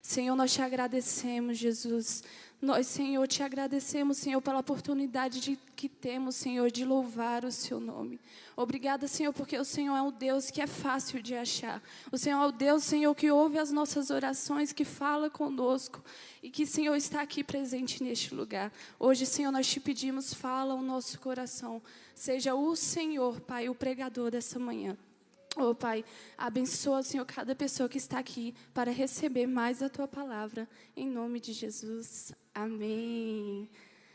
Senhor, nós te agradecemos, Jesus. Nós, Senhor, te agradecemos, Senhor, pela oportunidade que temos, Senhor, de louvar o seu nome. Obrigada, Senhor, porque o Senhor é um Deus que é fácil de achar. O Senhor é o Deus, Senhor, que ouve as nossas orações, que fala conosco e que, Senhor, está aqui presente neste lugar. Hoje, Senhor, nós te pedimos, fala o nosso coração. Seja o Senhor, Pai, o pregador dessa manhã. Oh, Pai, abençoa, Senhor, cada pessoa que está aqui para receber mais a Tua palavra. Em nome de Jesus. Amém.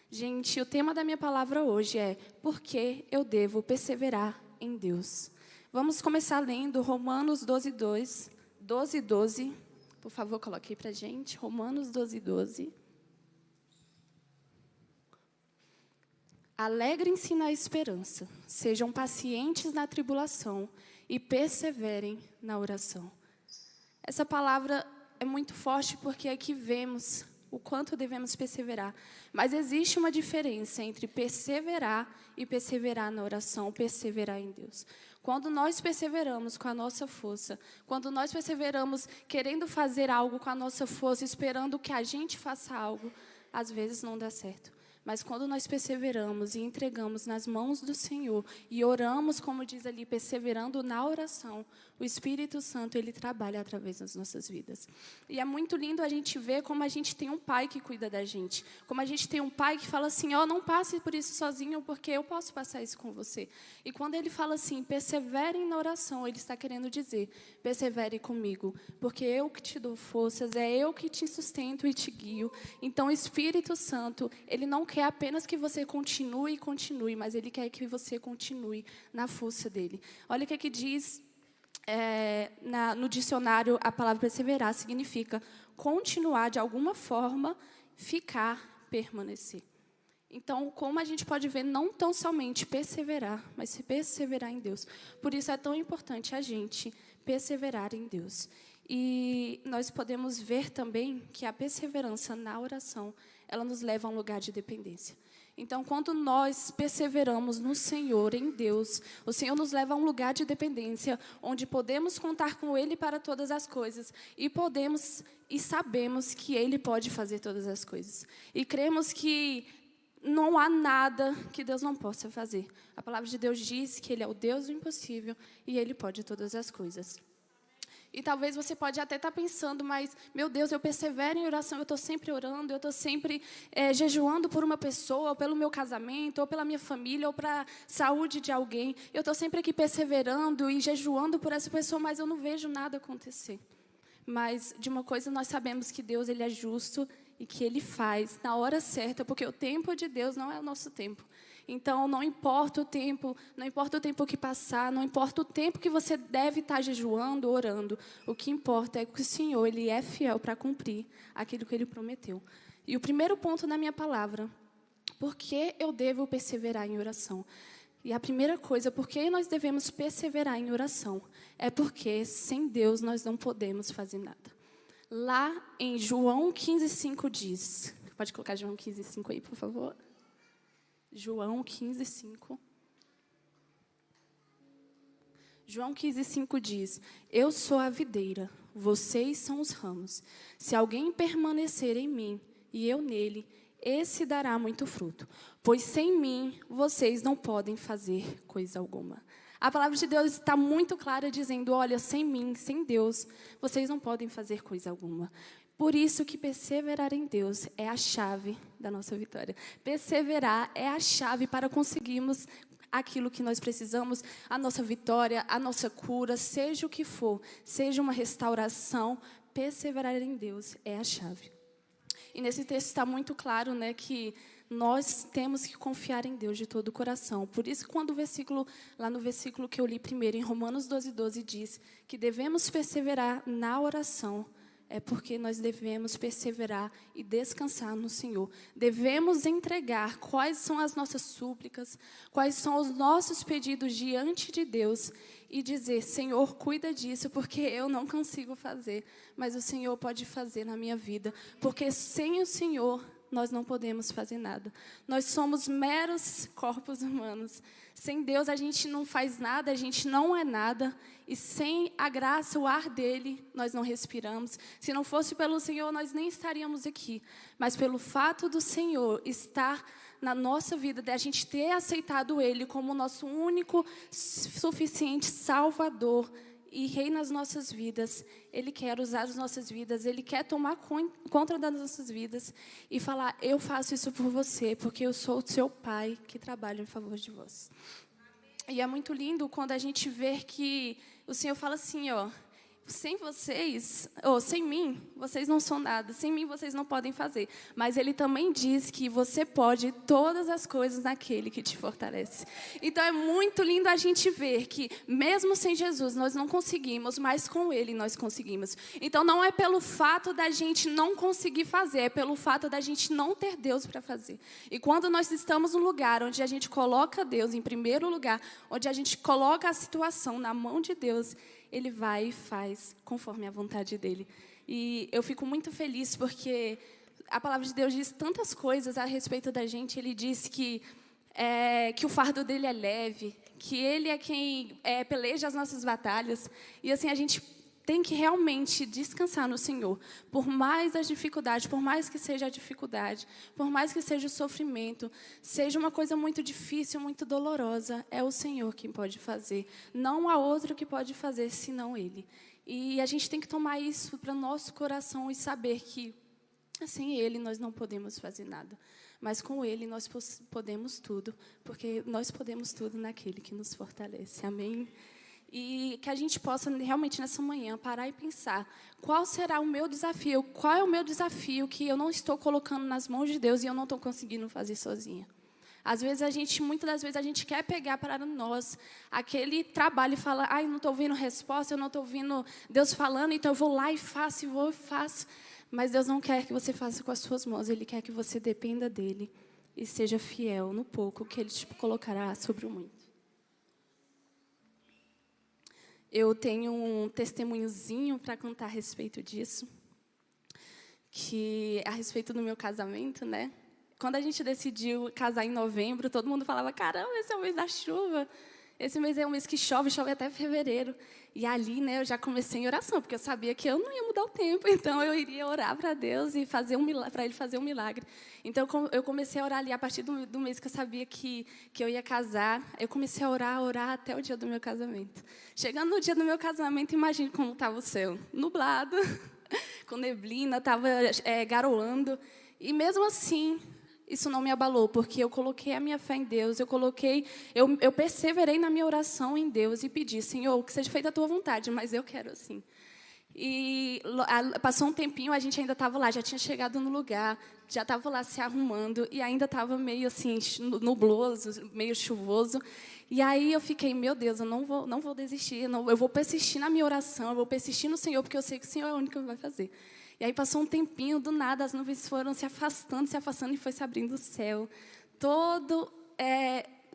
Gente, o tema da minha palavra hoje é: por que eu devo perseverar em Deus? Vamos começar lendo Romanos 12:2. 12:12. Por favor, coloque aí pra gente. Romanos 12:12. Alegrem-se na esperança, sejam pacientes na tribulação e perseverem na oração. Essa palavra é muito forte porque aqui vemos o quanto devemos perseverar. Mas existe uma diferença entre perseverar e perseverar na oração, perseverar em Deus. Quando nós perseveramos com a nossa força, quando nós perseveramos querendo fazer algo com a nossa força, esperando que a gente faça algo, às vezes não dá certo. Mas quando nós perseveramos e entregamos nas mãos do Senhor e oramos, como diz ali, perseverando na oração, o Espírito Santo, Ele trabalha através das nossas vidas. E é muito lindo a gente ver como a gente tem um pai que cuida da gente. Como a gente tem um pai que fala assim, não passe por isso sozinho, porque eu posso passar isso com você. E quando Ele fala assim, perseverem na oração, Ele está querendo dizer, persevere comigo, porque eu que te dou forças, é eu que te sustento e te guio. Então, o Espírito Santo, Ele não quer apenas que você continue, mas Ele quer que você continue na força dEle. Olha o que diz no dicionário, a palavra perseverar significa continuar de alguma forma, ficar, permanecer. Então, como a gente pode ver, não tão somente perseverar, mas se perseverar em Deus. Por isso é tão importante a gente perseverar em Deus. E nós podemos ver também que a perseverança na oração, ela nos leva a um lugar de dependência. Então, quando nós perseveramos no Senhor, em Deus, o Senhor nos leva a um lugar de dependência, onde podemos contar com Ele para todas as coisas, e sabemos que Ele pode fazer todas as coisas. E cremos que não há nada que Deus não possa fazer. A palavra de Deus diz que Ele é o Deus do impossível, e Ele pode todas as coisas. E talvez você pode até estar pensando, mas, meu Deus, eu persevero em oração, eu estou sempre orando, eu estou sempre jejuando por uma pessoa, ou pelo meu casamento, ou pela minha família, ou para a saúde de alguém. Eu estou sempre aqui perseverando e jejuando por essa pessoa, mas eu não vejo nada acontecer. Mas, de uma coisa, nós sabemos que Deus, Ele é justo e que Ele faz na hora certa, porque o tempo de Deus não é o nosso tempo. Então, não importa o tempo que passar, não importa o tempo que você deve estar jejuando, orando. O que importa é que o Senhor, Ele é fiel para cumprir aquilo que Ele prometeu. E o primeiro ponto na minha palavra, por que eu devo perseverar em oração? E a primeira coisa, por que nós devemos perseverar em oração? É porque sem Deus nós não podemos fazer nada. Lá em João 15:5 diz, pode colocar João 15:5 aí, por favor? João 15:5. João 15:5 diz, eu sou a videira, vocês são os ramos. Se alguém permanecer em mim e eu nele, esse dará muito fruto. Pois sem mim, vocês não podem fazer coisa alguma. A palavra de Deus está muito clara dizendo, olha, sem mim, sem Deus, vocês não podem fazer coisa alguma. Por isso que perseverar em Deus é a chave da nossa vitória. Perseverar é a chave para conseguirmos aquilo que nós precisamos, a nossa vitória, a nossa cura, seja o que for, seja uma restauração, perseverar em Deus é a chave. E nesse texto está muito claro, que nós temos que confiar em Deus de todo o coração. Por isso, quando lá no versículo que eu li primeiro, em Romanos 12:12, diz que devemos perseverar na oração, é porque nós devemos perseverar e descansar no Senhor. Devemos entregar quais são as nossas súplicas, quais são os nossos pedidos diante de Deus e dizer, Senhor, cuida disso, porque eu não consigo fazer, mas o Senhor pode fazer na minha vida, porque sem o Senhor nós não podemos fazer nada. Nós somos meros corpos humanos. Sem Deus, a gente não faz nada, a gente não é nada. E sem a graça, o ar dele, nós não respiramos. Se não fosse pelo Senhor, nós nem estaríamos aqui. Mas pelo fato do Senhor estar na nossa vida, de a gente ter aceitado Ele como nosso único, suficiente Salvador e Rei nas nossas vidas, Ele quer usar as nossas vidas, Ele quer tomar conta das nossas vidas e falar, eu faço isso por você, porque eu sou o seu Pai que trabalha em favor de vós. E é muito lindo quando a gente vê que o Senhor fala assim, ó, sem vocês, ou sem mim, vocês não são nada. Sem mim, vocês não podem fazer. Mas Ele também diz que você pode todas as coisas naquele que te fortalece. Então, é muito lindo a gente ver que, mesmo sem Jesus, nós não conseguimos, mas com Ele nós conseguimos. Então, não é pelo fato da gente não conseguir fazer, é pelo fato da gente não ter Deus para fazer. E quando nós estamos num lugar onde a gente coloca Deus em primeiro lugar, onde a gente coloca a situação na mão de Deus, Ele vai e faz conforme a vontade dEle. E eu fico muito feliz porque a palavra de Deus diz tantas coisas a respeito da gente. Ele diz que o fardo dEle é leve, que Ele é quem peleja as nossas batalhas. E assim, a gente tem que realmente descansar no Senhor. Por mais as dificuldades, por mais que seja a dificuldade, por mais que seja o sofrimento, seja uma coisa muito difícil, muito dolorosa, é o Senhor quem pode fazer. Não há outro que pode fazer, senão Ele. E a gente tem que tomar isso para o nosso coração e saber que, sem Ele, nós não podemos fazer nada. Mas com Ele, nós podemos tudo, porque nós podemos tudo naquele que nos fortalece. Amém? E que a gente possa realmente nessa manhã parar e pensar, qual será o meu desafio? Qual é o meu desafio que eu não estou colocando nas mãos de Deus e eu não estou conseguindo fazer sozinha? Às vezes muitas das vezes a gente quer pegar para nós aquele trabalho e falar, ai, não estou ouvindo resposta, eu não estou ouvindo Deus falando, então eu vou lá e faço, Mas Deus não quer que você faça com as suas mãos, Ele quer que você dependa dEle e seja fiel no pouco que Ele te colocará sobre o muito. Eu tenho um testemunhozinho para contar a respeito disso, que a respeito do meu casamento, né? Quando a gente decidiu casar em novembro, todo mundo falava, caramba, esse é o mês da chuva. Esse mês é um mês que chove até fevereiro. E ali, né, eu já comecei em oração, porque eu sabia que eu não ia mudar o tempo. Então, eu iria orar para Deus e para Ele fazer um milagre. Então, eu comecei a orar ali, a partir do mês que eu sabia que eu ia casar. Eu comecei a orar até o dia do meu casamento. Chegando no dia do meu casamento, imagine como estava o céu. Nublado, com neblina, estava garoando. E mesmo assim, isso não me abalou, porque eu coloquei a minha fé em Deus, eu perseverei na minha oração em Deus e pedi, Senhor, que seja feita a tua vontade, mas eu quero assim. E passou um tempinho, a gente ainda estava lá, já tinha chegado no lugar, já estava lá se arrumando, e ainda estava meio assim, nubloso, meio chuvoso. E aí eu fiquei, meu Deus, eu não vou desistir, eu vou persistir na minha oração, eu vou persistir no Senhor, porque eu sei que o Senhor é o único que vai fazer. E aí passou um tempinho, do nada, as nuvens foram se afastando, e foi se abrindo o céu. Todo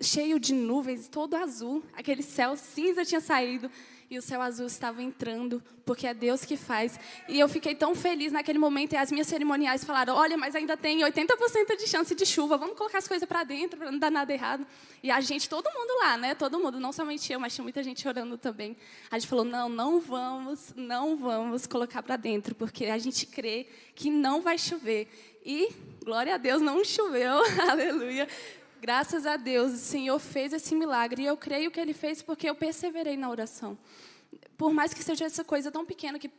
cheio de nuvens, todo azul. Aquele céu cinza tinha saído e o céu azul estava entrando, porque é Deus que faz. E eu fiquei tão feliz naquele momento, e as minhas cerimoniais falaram, olha, mas ainda tem 80% de chance de chuva, vamos colocar as coisas para dentro, para não dar nada errado. E a gente, todo mundo lá, né? Todo mundo, não somente eu, mas tinha muita gente orando também. A gente falou, não vamos colocar para dentro, porque a gente crê que não vai chover. E, glória a Deus, não choveu, aleluia. Graças a Deus, o Senhor fez esse milagre. E eu creio que Ele fez porque eu perseverei na oração. Por mais que seja essa coisa tão pequena, que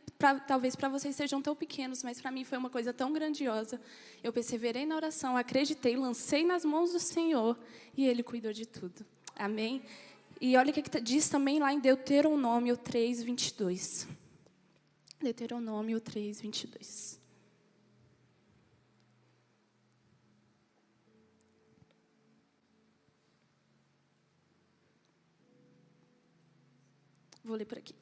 talvez para vocês sejam tão pequenos, mas para mim foi uma coisa tão grandiosa. Eu perseverei na oração, acreditei, lancei nas mãos do Senhor e Ele cuidou de tudo. Amém? E olha o que diz também lá em Deuteronômio 3:22. Deuteronômio 3:22. Vou ler por aqui.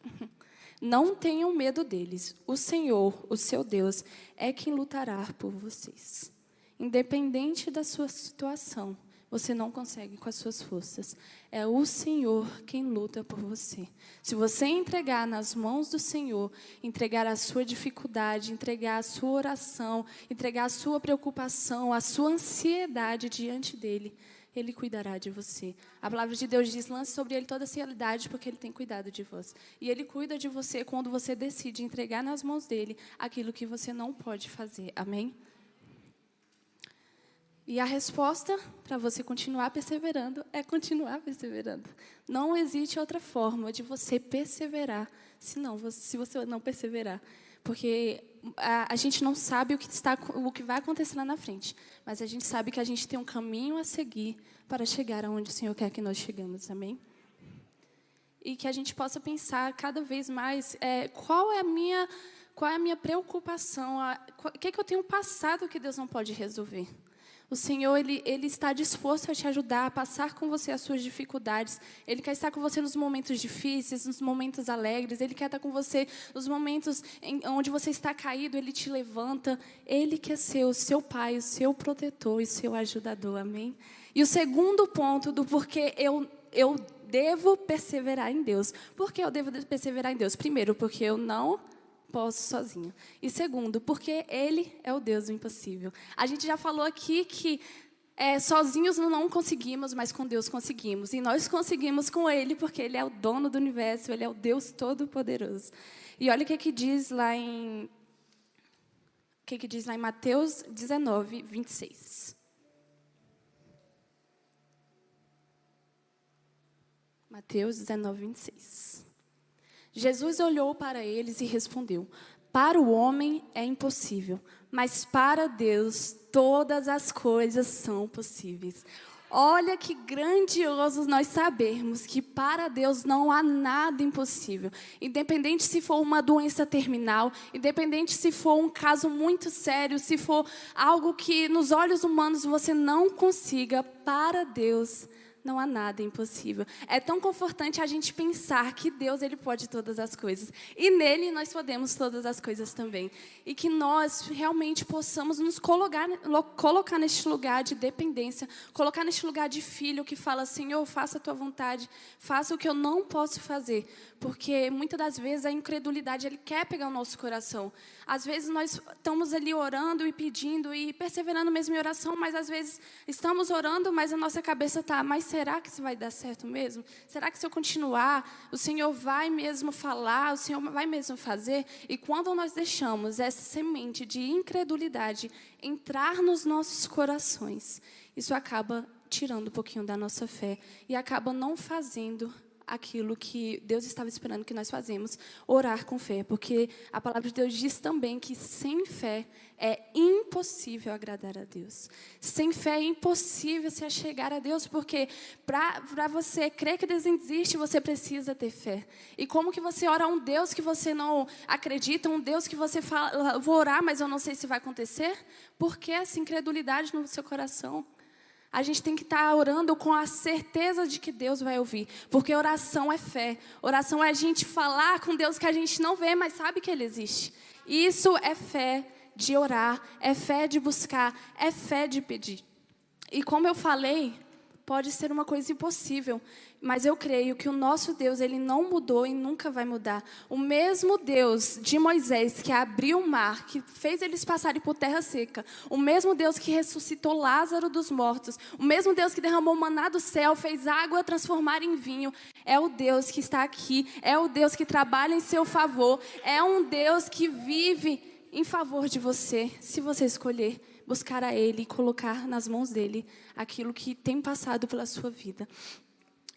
Não tenham medo deles. O Senhor, o seu Deus, é quem lutará por vocês. Independente da sua situação, Você não consegue com as suas forças. É o Senhor quem luta por você. Se você entregar nas mãos do Senhor, entregar a sua dificuldade, entregar a sua oração, entregar a sua preocupação, a sua ansiedade diante dele, Ele cuidará de você. A palavra de Deus diz, lance sobre Ele toda a ansiedade, porque Ele tem cuidado de você. E Ele cuida de você quando você decide entregar nas mãos dEle aquilo que você não pode fazer. Amém? E a resposta para você continuar perseverando é continuar perseverando. Não existe outra forma de você perseverar se você não perseverar. Porque a gente não sabe o que vai acontecer lá na frente. Mas a gente sabe que a gente tem um caminho a seguir para chegar aonde o Senhor quer que nós chegamos. Amém? E que a gente possa pensar cada vez mais qual é a minha preocupação, o que eu tenho passado que Deus não pode resolver. O Senhor, Ele está disposto a te ajudar, a passar com você as suas dificuldades. Ele quer estar com você nos momentos difíceis, nos momentos alegres. Ele quer estar com você nos momentos onde você está caído, Ele te levanta. Ele quer ser o seu pai, o seu protetor e o seu ajudador. Amém? E o segundo ponto do porquê eu devo perseverar em Deus. Por que eu devo perseverar em Deus? Primeiro, porque eu não posso sozinho. E segundo, porque Ele é o Deus do impossível. A gente já falou aqui que sozinhos não conseguimos, mas com Deus conseguimos. E nós conseguimos com Ele, porque Ele é o dono do universo, Ele é o Deus Todo-Poderoso. E olha o que diz lá em Mateus 19, 26. Mateus 19, 26. Jesus olhou para eles e respondeu, para o homem é impossível, mas para Deus todas as coisas são possíveis. Olha que grandioso nós sabermos que para Deus não há nada impossível. Independente se for uma doença terminal, independente se for um caso muito sério, se for algo que nos olhos humanos você não consiga, para Deus não há nada impossível. É tão confortante a gente pensar que Deus, Ele pode todas as coisas. E nele nós podemos todas as coisas também. E que nós realmente possamos nos colocar neste lugar de dependência, colocar neste lugar de filho que fala, Senhor, faça a Tua vontade, faça o que eu não posso fazer. Porque muitas das vezes a incredulidade, Ele quer pegar o nosso coração. Às vezes nós estamos ali orando e pedindo e perseverando mesmo em oração, mas às vezes estamos orando, mas a nossa cabeça está, mas será que isso vai dar certo mesmo? Será que se eu continuar, o Senhor vai mesmo falar, o Senhor vai mesmo fazer? E quando nós deixamos essa semente de incredulidade entrar nos nossos corações, isso acaba tirando um pouquinho da nossa fé e acaba não fazendo aquilo que Deus estava esperando que nós fazemos, orar com fé, porque a palavra de Deus diz também que sem fé é impossível agradar a Deus. Sem fé é impossível se achegar a Deus, porque para você crer que Deus existe, você precisa ter fé. E como que você ora a um Deus que você não acredita, um Deus que você fala, vou orar, mas eu não sei se vai acontecer? Por que essa incredulidade no seu coração? A gente tem que estar orando com a certeza de que Deus vai ouvir. Porque oração é fé. Oração é a gente falar com Deus que a gente não vê, mas sabe que Ele existe. Isso é fé de orar, é fé de buscar, é fé de pedir. E como eu falei, pode ser uma coisa impossível, mas eu creio que o nosso Deus, Ele não mudou e nunca vai mudar. O mesmo Deus de Moisés que abriu o mar, que fez eles passarem por terra seca, o mesmo Deus que ressuscitou Lázaro dos mortos, o mesmo Deus que derramou maná do céu, fez água transformar em vinho, é o Deus que está aqui, é o Deus que trabalha em seu favor, é um Deus que vive em favor de você, se você escolher buscar a Ele e colocar nas mãos dEle aquilo que tem passado pela sua vida.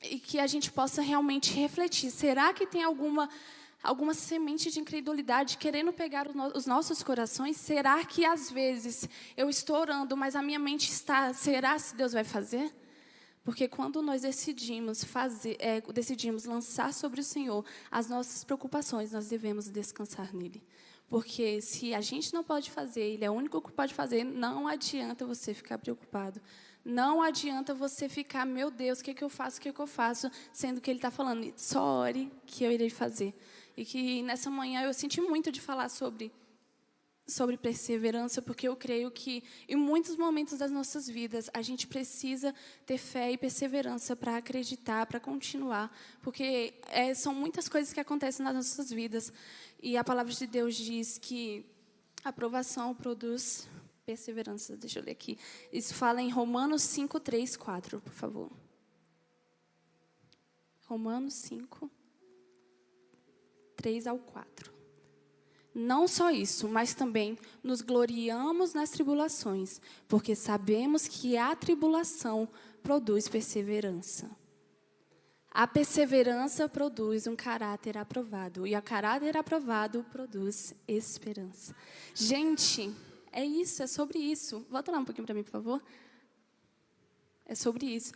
E que a gente possa realmente refletir, será que tem alguma semente de incredulidade querendo pegar os nossos corações? Será que às vezes eu estou orando, mas a minha mente está, será se Deus vai fazer? Porque quando nós decidimos lançar sobre o Senhor as nossas preocupações, nós devemos descansar nele. Porque se a gente não pode fazer, Ele é o único que pode fazer, não adianta você ficar preocupado. Não adianta você ficar, meu Deus, o que eu faço, sendo que Ele está falando, só ore que eu irei fazer. E que nessa manhã eu senti muito de falar sobre sobre perseverança, porque eu creio que, em muitos momentos das nossas vidas, a gente precisa ter fé e perseverança para acreditar, para continuar, porque são muitas coisas que acontecem nas nossas vidas, e a palavra de Deus diz que a provação produz perseverança. Deixa eu ler aqui. Isso fala em Romanos 5, 3, 4, por favor. Romanos 5, 3 ao 4. Não só isso, mas também nos gloriamos nas tribulações, porque sabemos que a tribulação produz perseverança. A perseverança produz um caráter aprovado, e o caráter aprovado produz esperança. Gente, é isso, é sobre isso. Volta lá um pouquinho para mim, por favor. É sobre isso.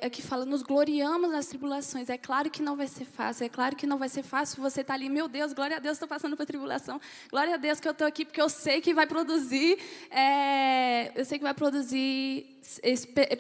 Aqui fala, nos gloriamos nas tribulações. É claro que não vai ser fácil. É claro que não vai ser fácil você estar ali, meu Deus, glória a Deus, estou passando por tribulação. Glória a Deus que eu estou aqui, porque eu sei que vai produzir,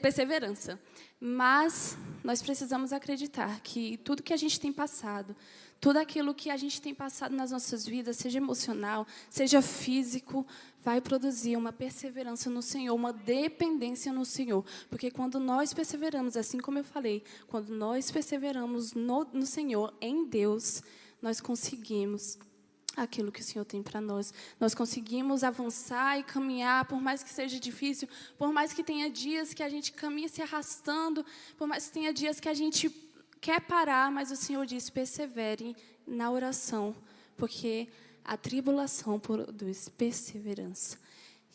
perseverança. Mas nós precisamos acreditar que tudo que a gente tem passado, tudo aquilo que a gente tem passado nas nossas vidas, seja emocional, seja físico, vai produzir uma perseverança no Senhor, uma dependência no Senhor. Porque quando nós perseveramos, assim como eu falei, quando nós perseveramos no Senhor, em Deus, nós conseguimos aquilo que o Senhor tem para nós. Nós conseguimos avançar e caminhar, por mais que seja difícil, por mais que tenha dias que a gente caminha se arrastando, por mais que tenha dias que a gente quer parar, mas o Senhor diz, persevere na oração, porque a tribulação produz perseverança.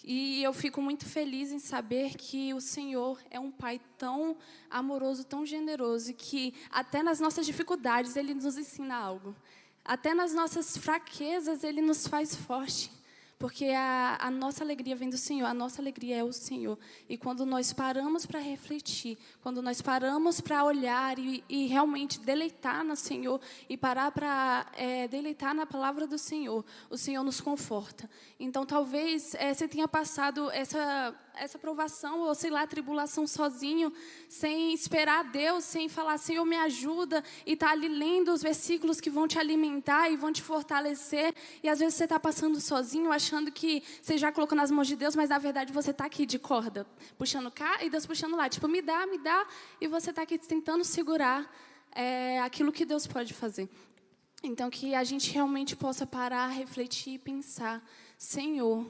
E eu fico muito feliz em saber que o Senhor é um Pai tão amoroso, tão generoso, que até nas nossas dificuldades Ele nos ensina algo. Até nas nossas fraquezas Ele nos faz forte. Porque a nossa alegria vem do Senhor, a nossa alegria é o Senhor. E quando nós paramos para refletir, quando nós paramos para olhar e realmente deleitar no Senhor, e parar para deleitar na palavra do Senhor, o Senhor nos conforta. Então, talvez você tenha passado essa provação, ou sei lá, tribulação sozinho, sem esperar a Deus, sem falar, Senhor, me ajuda, e está ali lendo os versículos que vão te alimentar e vão te fortalecer, e às vezes você está passando sozinho, achando que você já colocou nas mãos de Deus, mas na verdade você está aqui de corda, puxando cá e Deus puxando lá, tipo, me dá, e você está aqui tentando segurar aquilo que Deus pode fazer. Então, que a gente realmente possa parar, refletir e pensar, Senhor,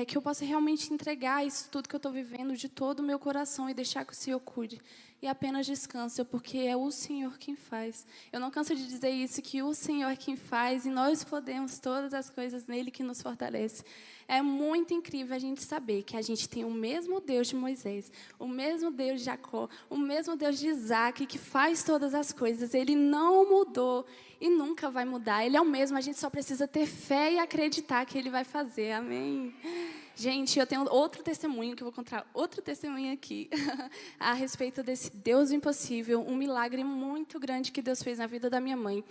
que eu possa realmente entregar isso tudo que eu estou vivendo de todo o meu coração e deixar que o Senhor cuide. E apenas descansa, porque é o Senhor quem faz. Eu não canso de dizer isso, que o Senhor é quem faz e nós podemos todas as coisas nele que nos fortalece. É muito incrível a gente saber que a gente tem o mesmo Deus de Moisés, o mesmo Deus de Jacó, o mesmo Deus de Isaac, que faz todas as coisas. Ele não mudou e nunca vai mudar. Ele é o mesmo, a gente só precisa ter fé e acreditar que Ele vai fazer. Amém? Gente, eu tenho outro testemunho, que eu vou contar outro testemunho aqui, a respeito desse Deus impossível, um milagre muito grande que Deus fez na vida da minha mãe.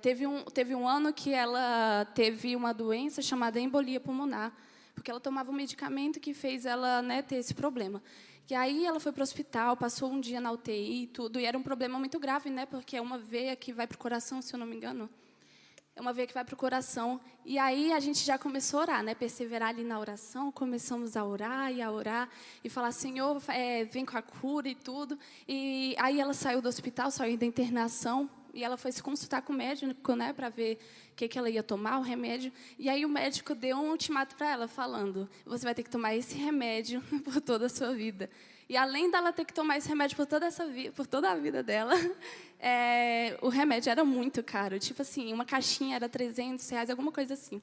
Teve um ano que ela teve uma doença chamada embolia pulmonar, porque ela tomava um medicamento que fez ela ter esse problema. E aí ela foi para o hospital, passou um dia na UTI e tudo, e era um problema muito grave, porque é uma veia que vai para o coração, se eu não me engano. É uma veia que vai para o coração. E aí a gente já começou a orar, perseverar ali na oração. Começamos a orar e falar, Senhor, vem com a cura e tudo. E aí ela saiu do hospital, saiu da internação. E ela foi se consultar com o médico, para ver o que ela ia tomar, o remédio. E aí o médico deu um ultimato para ela, falando, você vai ter que tomar esse remédio por toda a sua vida. E além dela ter que tomar esse remédio por toda a vida dela, o remédio era muito caro. Tipo assim, uma caixinha era R$300, alguma coisa assim.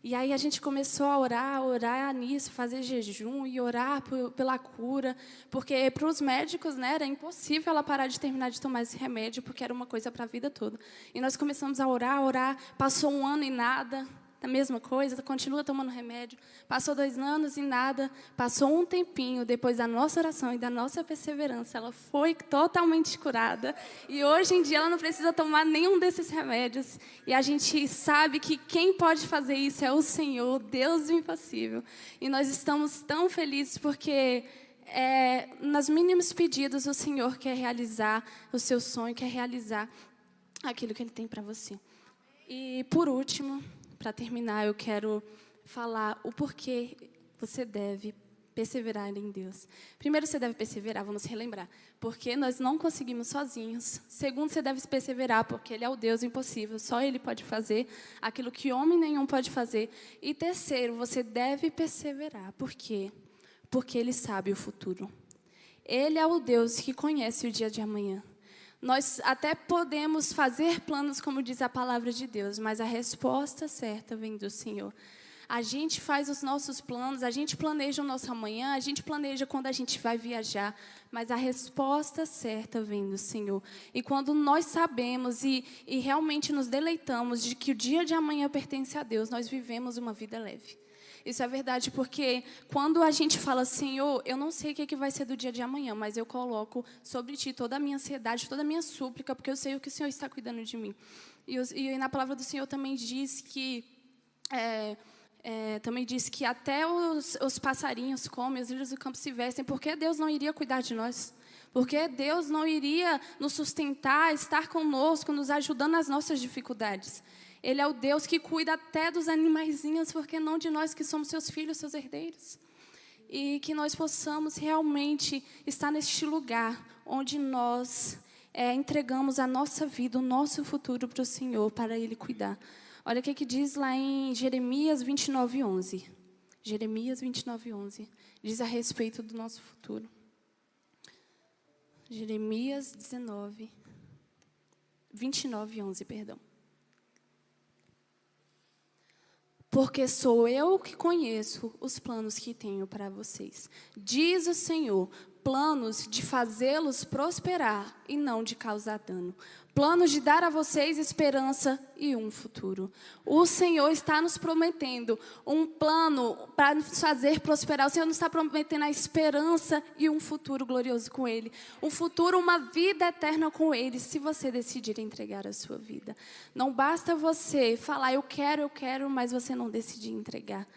E aí a gente começou a orar nisso, fazer jejum e orar pela cura, porque para os médicos, era impossível ela parar de terminar de tomar esse remédio, porque era uma coisa para a vida toda. E nós começamos a orar, passou um ano e nada, a mesma coisa, continua tomando remédio. Passou 2 anos e nada, passou um tempinho, depois da nossa oração e da nossa perseverança, ela foi totalmente curada. E hoje em dia ela não precisa tomar nenhum desses remédios. E a gente sabe que quem pode fazer isso é o Senhor, Deus do impossível. E nós estamos tão felizes porque nos mínimos pedidos o Senhor quer realizar o seu sonho, quer realizar aquilo que Ele tem para você. E por último, para terminar, eu quero falar o porquê você deve perseverar em Deus. Primeiro, você deve perseverar, vamos relembrar, porque nós não conseguimos sozinhos. Segundo, você deve perseverar, porque Ele é o Deus impossível, só Ele pode fazer aquilo que homem nenhum pode fazer. E terceiro, você deve perseverar. Por quê? Porque Ele sabe o futuro. Ele é o Deus que conhece o dia de amanhã. Nós até podemos fazer planos, como diz a palavra de Deus, mas a resposta certa vem do Senhor. A gente faz os nossos planos, a gente planeja o nosso amanhã, a gente planeja quando a gente vai viajar, mas a resposta certa vem do Senhor. E quando nós sabemos e realmente nos deleitamos de que o dia de amanhã pertence a Deus, nós vivemos uma vida leve. Isso é verdade, porque quando a gente fala, Senhor, eu não sei o que vai ser do dia de amanhã, mas eu coloco sobre Ti toda a minha ansiedade, toda a minha súplica, porque eu sei o que o Senhor está cuidando de mim. E na palavra do Senhor também diz que... também diz que até os passarinhos comem, os lírios do campo se vestem, porque Deus não iria cuidar de nós? Porque Deus não iria nos sustentar, estar conosco, nos ajudando nas nossas dificuldades? Ele é o Deus que cuida até dos animaizinhos, porque não de nós que somos seus filhos, seus herdeiros. E que nós possamos realmente estar neste lugar onde nós entregamos a nossa vida, o nosso futuro para o Senhor, para Ele cuidar. Olha o que diz lá em Jeremias 29:11. Jeremias 29:11. Diz a respeito do nosso futuro. Jeremias 29:11, perdão. Porque sou eu que conheço os planos que tenho para vocês, diz o Senhor, planos de fazê-los prosperar e não de causar dano. Planos de dar a vocês esperança e um futuro. O Senhor está nos prometendo um plano para nos fazer prosperar. O Senhor nos está prometendo a esperança e um futuro glorioso com Ele. Um futuro, uma vida eterna com Ele, se você decidir entregar a sua vida. Não basta você falar, eu quero, mas você não decidir entregar.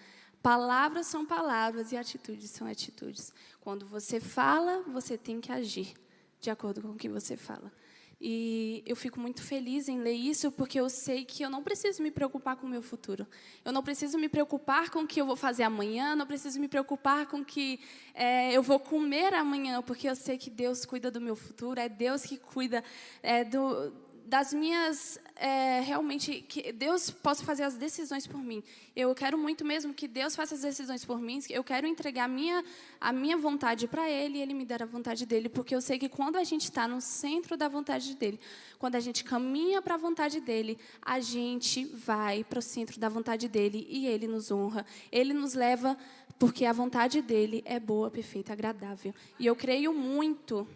Palavras são palavras e atitudes são atitudes. Quando você fala, você tem que agir de acordo com o que você fala. E eu fico muito feliz em ler isso, porque eu sei que eu não preciso me preocupar com o meu futuro. Eu não preciso me preocupar com o que eu vou fazer amanhã, não preciso me preocupar com o que eu vou comer amanhã, porque eu sei que Deus cuida do meu futuro, é Deus que cuida das minhas... realmente, que Deus possa fazer as decisões por mim. Eu quero muito mesmo que Deus faça as decisões por mim. Eu quero entregar a minha vontade para Ele e Ele me dar a vontade dEle, porque eu sei que quando a gente está no centro da vontade dEle, quando a gente caminha para a vontade dEle, a gente vai para o centro da vontade dEle e Ele nos honra. Ele nos leva, porque a vontade dEle é boa, perfeita, agradável. E eu creio muito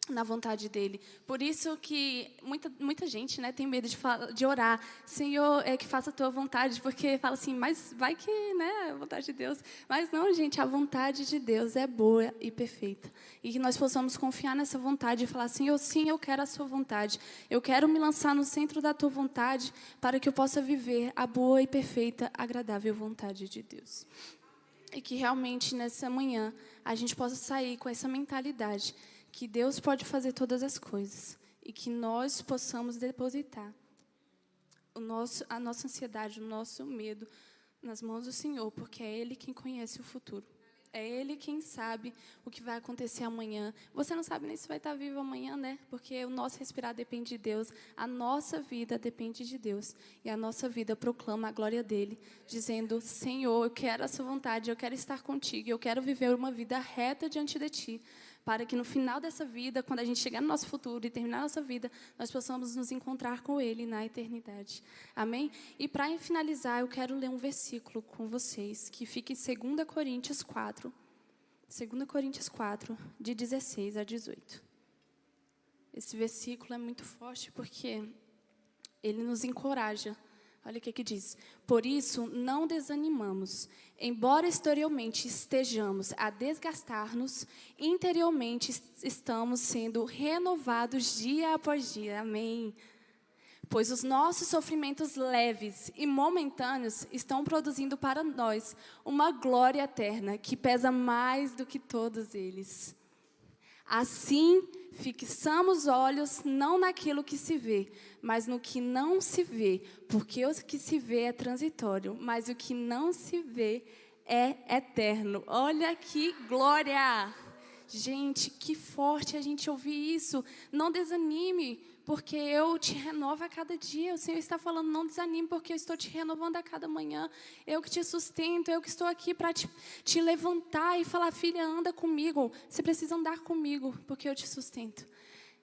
na vontade dEle. Por isso que muita gente, né, tem medo de orar. Senhor, que faça a tua vontade, porque fala assim, mas vai que, né, a vontade de Deus. Mas não, gente, a vontade de Deus é boa e perfeita. E que nós possamos confiar nessa vontade e falar, Senhor, sim, eu quero a sua vontade. Eu quero me lançar no centro da tua vontade para que eu possa viver a boa e perfeita, agradável vontade de Deus. E que realmente, nessa manhã, a gente possa sair com essa mentalidade que Deus pode fazer todas as coisas e que nós possamos depositar a nossa ansiedade, o nosso medo nas mãos do Senhor, porque é Ele quem conhece o futuro. É Ele quem sabe o que vai acontecer amanhã. Você não sabe nem se vai estar vivo amanhã, né? Porque o nosso respirar depende de Deus, a nossa vida depende de Deus. E a nossa vida proclama a glória dEle, dizendo, Senhor, eu quero a sua vontade, eu quero estar contigo, eu quero viver uma vida reta diante de Ti, para que no final dessa vida, quando a gente chegar no nosso futuro e terminar a nossa vida, nós possamos nos encontrar com Ele na eternidade. Amém? E para finalizar, eu quero ler um versículo com vocês, que fica em 2 Coríntios 4. 2 Coríntios 4, de 16 a 18. Esse versículo é muito forte porque ele nos encoraja. Olha o que diz. Por isso, não desanimamos. Embora exteriormente estejamos a desgastar-nos, interiormente estamos sendo renovados dia após dia. Amém. Pois os nossos sofrimentos leves e momentâneos estão produzindo para nós uma glória eterna que pesa mais do que todos eles. Assim, fixamos olhos não naquilo que se vê, mas no que não se vê, porque o que se vê é transitório, mas o que não se vê é eterno. Olha que glória! Gente, que forte a gente ouvir isso. Não desanime, porque eu te renovo a cada dia. O Senhor está falando, não desanime, porque eu estou te renovando a cada manhã. Eu que te sustento, eu que estou aqui para te levantar e falar, filha, anda comigo. Você precisa andar comigo, porque eu te sustento.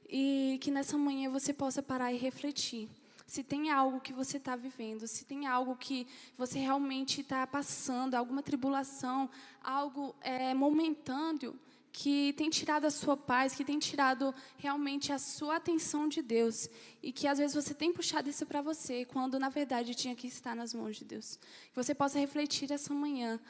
E que nessa manhã você possa parar e refletir. Se tem algo que você está vivendo, se tem algo que você realmente está passando, alguma tribulação, algo momentâneo, que tem tirado a sua paz, que tem tirado realmente a sua atenção de Deus. E que às vezes você tem puxado isso para você, quando na verdade tinha que estar nas mãos de Deus. Que você possa refletir essa manhã,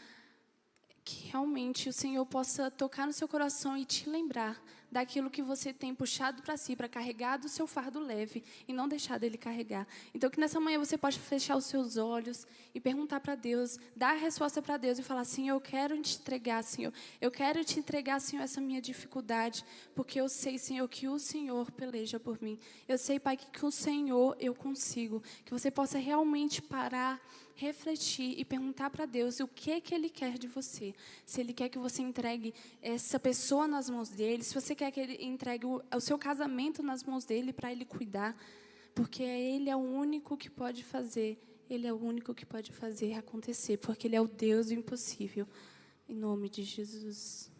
que realmente o Senhor possa tocar no seu coração e te lembrar daquilo que você tem puxado para si, para carregar do seu fardo leve e não deixar dele carregar. Então, que nessa manhã você possa fechar os seus olhos e perguntar para Deus, dar a resposta para Deus e falar, Senhor, eu quero te entregar, Senhor. Eu quero te entregar, Senhor, essa minha dificuldade, porque eu sei, Senhor, que o Senhor peleja por mim. Eu sei, Pai, que com o Senhor eu consigo. Que você possa realmente parar, refletir e perguntar para Deus o que Ele quer de você. Se Ele quer que você entregue essa pessoa nas mãos dEle, se você quer que Ele entregue o seu casamento nas mãos dEle para Ele cuidar, porque Ele é o único que pode fazer, Ele é o único que pode fazer acontecer, porque Ele é o Deus do impossível. Em nome de Jesus.